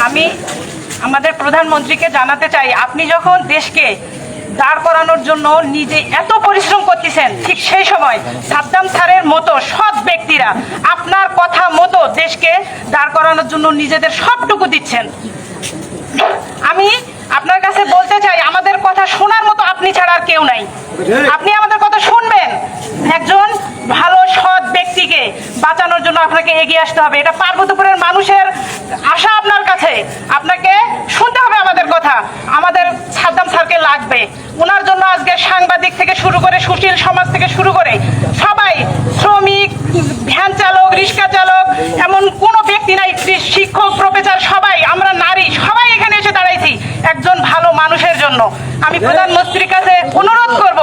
আমি আমাদের প্রধানমন্ত্রীকে জানাতে চাই, আপনি যখন দেশকে দাঁড় করানোর জন্য নিজে এত পরিশ্রম করতেছেন, ঠিক সেই সময় সাদ্দাম স্যারের মতো সৎ ব্যক্তিরা আপনার কথা মতো দেশকে দাঁড় করানোর জন্য নিজেদের সবটুকু দিচ্ছেন। আমি আপনার কাছে বলতে চাই, আমাদের কথা শোনার মতো আপনি ছাড়া আর কেউ নাই। আপনি আমাদের কথা শুনবেন। একজন ভালো সৎ ব্যক্তিকে বাঁচানোর জন্য আপনাকে এগিয়ে আসতে হবে। এটা পার্বতীপুরের মানুষের আশা আপনার কাছে। আপনাকে শুনতে হবে আমাদের কথা। আমাদের সাদ্দাম স্যারকে লাগবে। ওনার জন্য আজকে সাংবাদিক থেকে শুরু করে সুশীল সমাজ থেকে শুরু করে সবাই, শ্রমিক, ভ্যান চালক, রিক্সা চালক, এমন কোনো ব্যক্তি নাই, শিক্ষক, প্রফেসর, সবাই, আমরা নারী, সবাই এখানে এসে দাঁড়াইছি একজন ভালো মানুষের জন্য। আমি প্রধানমন্ত্রীর কাছে অনুরোধ করব,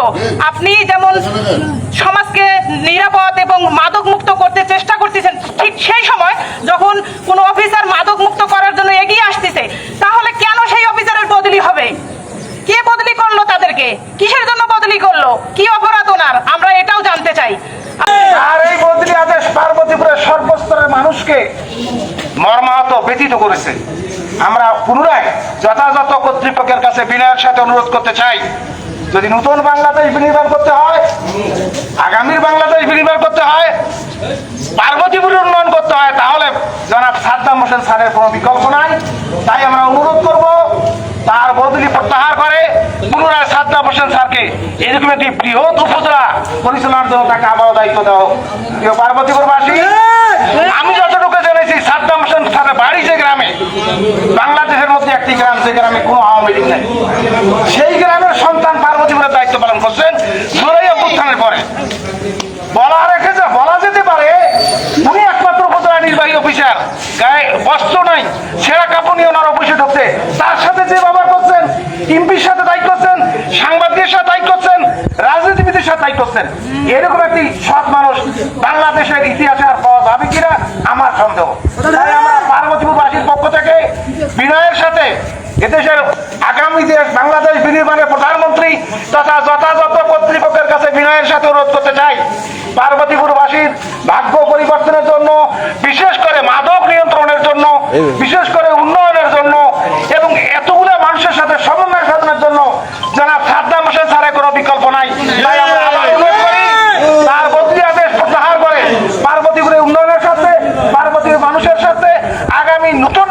আপনি যেমন সমাজকে নিরাপদ এবং মাদক মুক্ত করতে চেষ্টা করতেছেন, ঠিক সেই সময় যখন কোনো অফিসার মাদক মুক্ত করার জন্য এগিয়ে আসতেছে, তাহলে কেন সেই অফিসারের বদলি হবে? কে বদলি করলো তাদেরকে? কিসের জন্য বদলি করলো? কি অপরাধ ওনার? আমরা এটাও জানতে চাই। আর এই বদলি আদেশ পার্বতীপুরের সর্বস্তরের মানুষকে মর্মাহত ব্যথিত করেছে। আমরা পুনরায় যথাযথ কর্তৃপক্ষের কাছে বিনয়ের সাথে অনুরোধ করতে চাই, যদি নতুন বাংলাদেশ বিনির্মাণ করতে হয়, আগামীর বাংলাদেশ বিনির্মাণ করতে হয়, পার্বতীপুরের উন্নয়ন করতে হয়, তাহলে জনাব সাদ্দাম হোসেন স্যারের কোনো বিকল্প নাই। তাই আমরা অনুরোধ করব, তার বদলি প্রত্যাহার করে পুনরায় সাদ্দাম হোসেন স্যারকে এরকম একটি বৃহৎ উপজেলা পরিচালনার জন্য তাকে আবারও দায়িত্ব দেওয়া হোক। প্রিয় পার্বতীপুরবাসী, আমি যতটুকু জেনেছি, সাদ্দাম হোসেন স্যারের বাড়ি যে গ্রামে, বাংলাদেশের মধ্যে একটি গ্রাম, যে গ্রামে কোনো আওয়ামী লীগ নেই, সেই গ্রামের সন্তান পার্বতীপুরের দায়িত্ব পালন করছেন জুলাই অভ্যুত্থানের পরে। বলা যেতে পারে উনি একমাত্র উপজেলা নির্বাহী অফিসার, গায়ে বস্ত্র নাই, ছেঁড়া কাপড় নিয়ে ওনার অফিসে ঢুকতে, তার সাথে যে ব্যবহার করছেন, এমপির সাথে তাই করছেন, সাংবাদিকের সাথে তাই করছেন, রাজনীতিবিদের সাথে তাই করছেন। এরকম একটি সৎ মানুষ বাংলাদেশের ইতিহাসে আর পাওয়া যাবে কিনা আমার সন্দেহ। তাই আমরা পার্বতীপুরবাসীর পক্ষ থেকে বিনয়ের সাথে এদেশের আগামী দেশ বাংলাদেশ বিনির্মাণের প্রধানমন্ত্রী তথা যথাযথ কর্তৃপক্ষের কাছে বিনয়ের সাথে অনুরোধ করতে চাই, পার্বতীপুরবাসীর ভাগ্য পরিবর্তনের জন্য, বিশেষ করে মাদক নিয়ন্ত্রণের জন্য, বিশেষ করে উন্নয়নের জন্য এবং এতগুলো মানুষের সাথে সমন্বয় সাধনের জন্য জনাব সাদ্দাম হোসেন স্যারের কোনো বিকল্প নাই। তাই আমরা আবার অনুরোধ করি, তার বদলি আদেশ প্রত্যাহার করে পার্বতীপুরের উন্নয়নের সাথে, পার্বতীপুর মানুষের সাথে আগামী নতুন